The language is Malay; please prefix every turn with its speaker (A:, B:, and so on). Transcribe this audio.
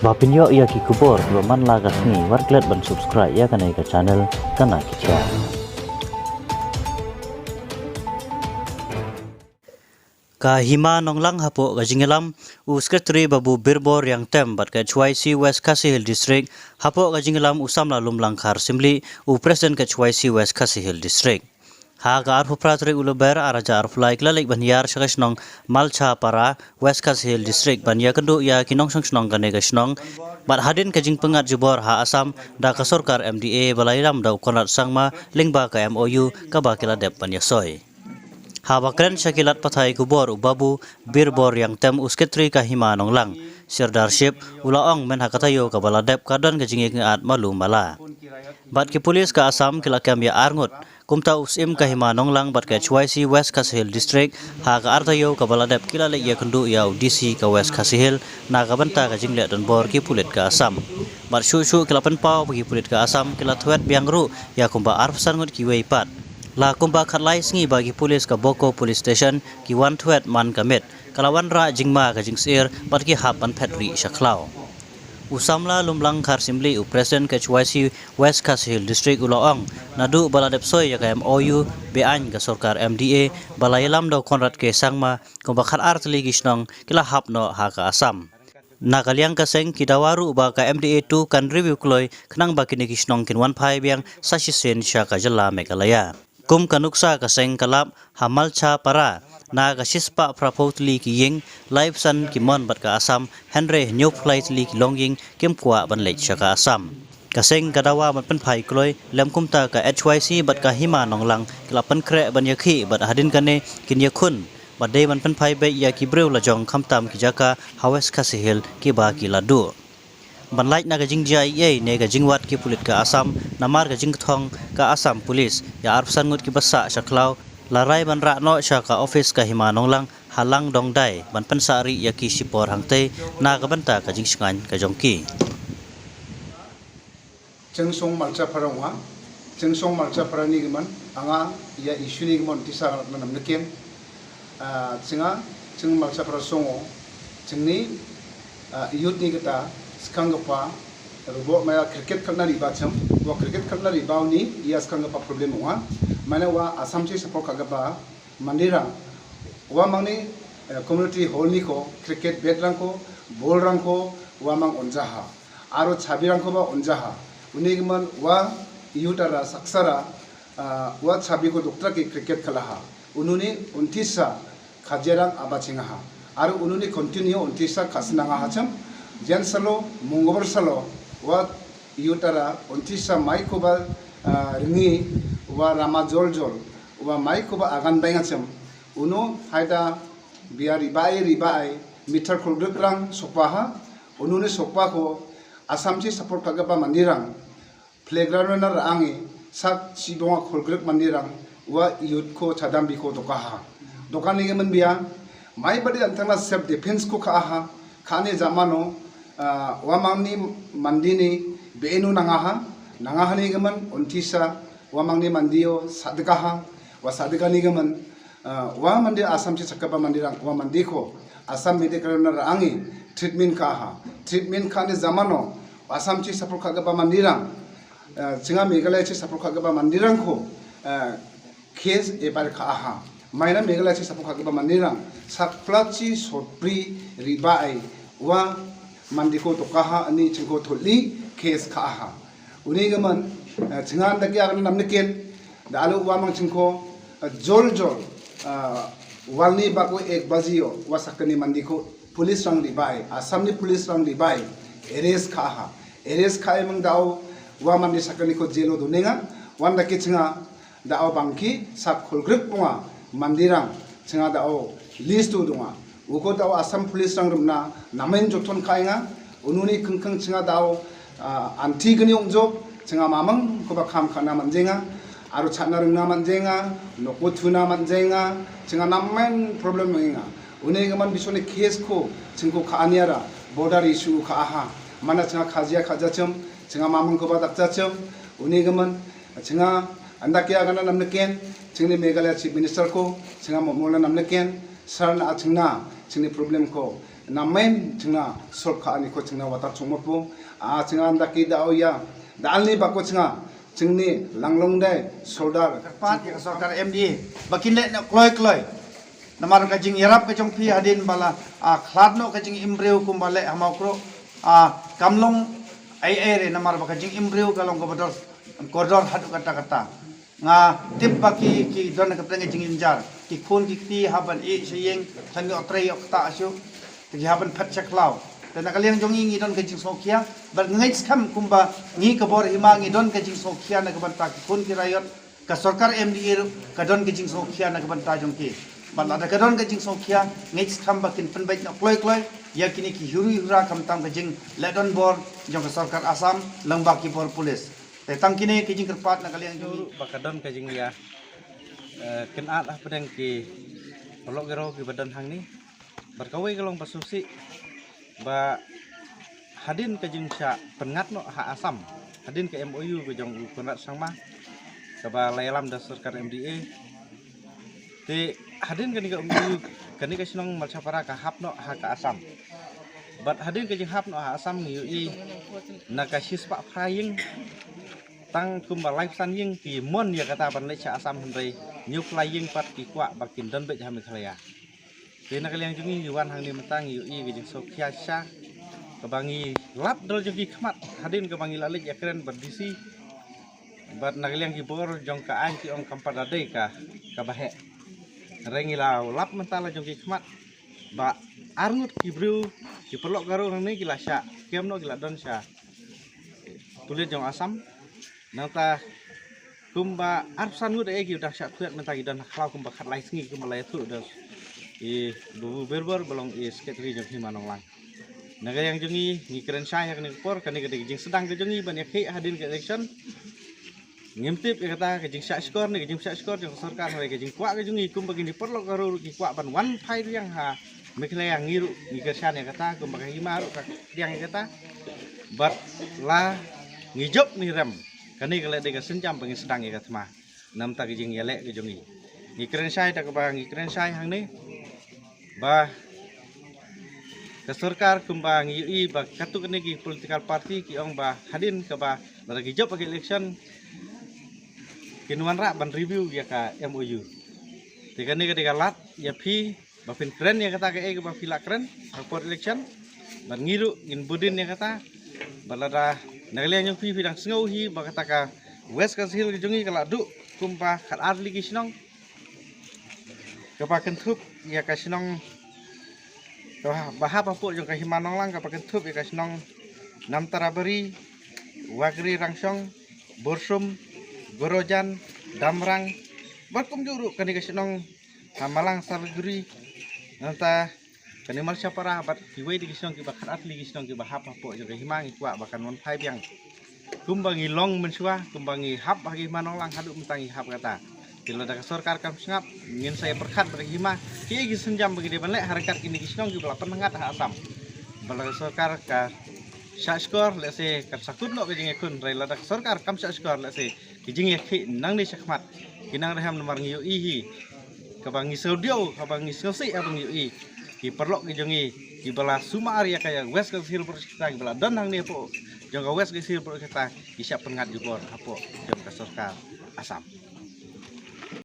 A: Bapinyo ia ki kubor man lagas ni warklet ban subscribe ya kanai ka channel kana kicha. Ka hima nonglang hapo ga jingelam secretary babu birbor yang tem bat ka HYC West Khasi Hill District hapo ga jingelam usamla lumlang khar simli president ka HYC West Khasi Hill District. Ha ga arfu pratri uluber araja arflai klalik banyar sakasnong malcha para West Khasi Hill District banya kendu ya kinong sangsnong kane gasnong bat hadin kajing pengat jubor ha asam da ka sorkar MDA balairam da konrat sangma lingba ka MOU ka bakila dep banyasoy. Habakren syakilat pathai kubor ubabu birbor yang tem usketri kahima nonglang sirdarship ulaong men hakatayo ka baladep kadan kajingi ngat malu mala bat ki pulis ka asam kilakam ya arngut kumta usim kahima nonglang bat ka HYC West Khasi Hill District ha ka artayo ka baladep kilale ya kendu ya DC ka West Khasi Hill na ka banta ka jingle dan bor ki pulit ka asam bat shu kilapan pau bagi pulit ka asam kilatwet biangru ya kumba arfsan ngut ki weipat la kumba khatlai sngi bagi polis ka Boko Police Station ki wan thuet man kamit kalawan ra jingma ka jingsir bat ki hap an phetri shaklau usamla lumlang khar simli president ka HYC West Khasi Hill District ulaong nadu baladep soy ya ka MOU bean ka sorkar MDA balayalam do konrat ke sangma kumba khar artli gisnong kila hapno ha ka asam nakaliang kaseng kidawaru ba ka MDA 2 kan review kloy khnang ba kini gisnong kin 15 biang sasisen sya ka jala Meghalaya kum kanuksa kaseng kalap hamalcha para na kasispa prapotli ki ying live san ki mon bat ka asam henry new flight li ki longying kim kwa ban lek shaka asam kaseng kadawa ban penphai kloi lem kumta ka HYC bat ka hima nonglang kilapan kre ban yakhi bat hadin kane kin yakhun bat dei ban penphai be ya ki breu la jong khamtam ki jaka West Khasi Hill ki ba ki ladu ban laik na gajing JIA ne gajing wat ki pulit ka asam namar gajing thong ka asam police ya arfsan ngut ki basa shaklau larai ban ra no sha ka office ka hima nonglang halang dongdai ban pensari ya ki sipor hangte na ka banta ka jing singan ka jongki
B: jengsong malcha parangwa jengsong malcha parani giman anga ya issue ni giman tisa nam nekem singa jeng malcha parasongo jengni youth ni kita skangapa robo maya cricket khalna riba cham wa cricket khalna riba ni ya skangapa problem wa mana wa asam chi support kagapa mandira wa mangni community hall ni ko cricket bat rang ko ball rang ko wa mang onjaha aro chabi rang ko ba onjaha uni gman wa yutara saksara wa chabi ko doktra ki cricket khalaha ununi untisa khajerang abachingaha aro ununi continue untisa khasnanga hacham jen salo munggobar salo wa yutara untisa maikoba ringi wa rama jol wa maikoba agan bengacham uno haida biar ribai meter kulgrang sopaha ununi sopa ko asamchi support kagapa mandirang playground na rangi sak sibonga kulgrang mandirang wa youth ko chadambi ko dokaha dokani gemen bia mai badi antana self defense ko khaha khane zamano wa mangni mandini beenu nangaha ni gaman untisa wa mangni mandio sadgaha wa sadgani gaman wa mandi asam chi sakapa mandirang wa mandiko asam medical na rangi treatment khane zamano asam chi sapro khagaba mandirang singa Meghalaya chi sapro khagaba mandirang ko case ebar khaha maina Meghalaya chi sapro khagaba mandirang sakplachi sotpri ribai wa mandiko tokaha ani chingko tholi case khaha uni gaman chingan da kya gan namne ken dalu wa mang chingko jol walni bako ek bazio wasakani mandiko police rang libai asam ni police rang libai arrest khae mang dau wa mandi sakani ko jelo dunenga wanda ke chinga dau bangki sak khulgrip punga mandirang chinga dau list tu dunga uko dau asam police rang rumna namen joton khainga ununi khengkheng chinga dau antigni ongjo chinga mamang ko ba kham khana manjenga aro chana rungna manjenga noko thuna manjenga chinga namen problem menga uni gaman bisone case ko chingko khaniara border issue khaha mana chinga khajia khajacham chinga mamang ko ba dakchacham uni gaman chinga andakya gana namne ken chingni Meghalaya chief minister ko chinga momola namne ken sarna achingna chingni problem ko na main chinga solkha ani ko chinga wata chungmapu a chinga anda ki da oya dalni ba ko chinga chingni langlong dai soldar
C: Pat ya sarkar MDA bakin le nak kloi namar ka jing yarap ka jong pi hadin bala khlat no ka jing imbreu kum bale hamau kro kamlong ai re namar ba ka jing imbreu kalong ko bodor koridor hadu kata nga tip baki ki don ka tenge jing injar ki khun ki ti haban e seyeng sangi otrei ok ta asu ki haban phat chaklau dan nakaliang jong ngi don ka jing sokia bar ngai skam kumba ngi ka bor hima ngi don ka jing sokia na ka ban ta ki khun ki rayot ka sarkar MDA ka don ka jing sokia na ka ban ta jong ki bal ada ka don ka jing sokia ngai skam bakin penbait na kloi ya kini ki huri hura kam tam ka jing ledon bor jong ka sarkar Assam lembak ki bor polis tang kini ki jing kerpat nakaliang jong
D: bakadon ka jing ya kenat ah pedang ki pelok gero ki badan hang ni berkawai kalong pasusi ba hadin ka jing sya pengat no ha Asam hadin ke MOU ke jong konrat sangma ka ba layalam da sarkar MDA te hadin kan ka MOU kan ka sinong malsapara ka hap no ha ka Asam bat hadin ka jing hap no ha Asam ni i na ka sispa phaying tang kumba life san ying ki mon ya kata ban lecha Asam hendai new flying pat ki kwa bakin dan be jam khalaya tena kaliang jungi yuan hang ni mentang yu i gi so kya sha kebangi lap dol jungi khmat hadin kebangi lalik ya keren berdisi bat nakaliang ki bor jong ka an ki ong kampada de ka bahe rengi lau lap mentala jungi khmat ba arngut ki bru ki pelok garo nang ni ki la sha kem no ki la don sha tulit jong Asam nanta kumba arsan ngut egi udah syak kuat mentagi dan klau kumba khat lai singi kumba lai tu dah bubu berbor belong sekretari jong himanong lang naga yang jongi ni keren saya kan ekor kan ni jing sedang ke jongi banyak ke hadin ke election ngimtip kata ke jing syak skor ni ke jing syak skor jong sarkar hari ke jing kwa ke jongi kumba gini perlo karo ki kwa ban one fight yang ha mekle yang ngiru ni kersan ya kata kumba ke himaru yang kata bat la ngijop ni rem kani kala dega senjam bagi sedang ya katma nam ta jing yelek ke jongi ni keren sai ta ke bang ni keren sai hang ni ba ke sarkar kumbang ui ba katu kene ki political party ki ong ba hadin ke ba lagi job bagi election kinuan ra ban review ya ka MOU tikane ke lat ya pi ba pin keren ya kata ke ba pila keren report election ban ngiru in budin ya kata balada nagalian yung pipi dang sengau hi bakata ka west kasil jongi kala du kumpa khat arli ki sinong kapaken thup ya ka sinong bahapa pu jong ka himanong lang kapaken thup ya ka sinong nam tarabari wagri rangsong borsum gorojan damrang barkum juru kani ka sinong hamalang sarguri nanta kanimal syapara bat kiwai di kisong ki bakhat atli kisong ki bahapa po jong himangi kwa bakan mon phai yang kumbangi long mensua kumbangi hap bagi manong lang hadu mentangi hap kata kilo da sarkar kam singap ngin saya perkhat bagi hima ki gi senjam bagi de banlek harakat kini kisong ki bala penengat ha Asam bala sarkar ka syak skor lese ka sakut no ke jing ekun rai la da sarkar kam syak skor lese ki jing ek nang ni sakmat kinang reham nomor ngiu hi kabangi saudio kabangi sosi abang ngiu ki perlok ki jongi ki bala suma area kaya west ke sil kita ki bala dan hang ni po jong west ke sil kita ki siap pengat jubor apo jong ka sarkar Asam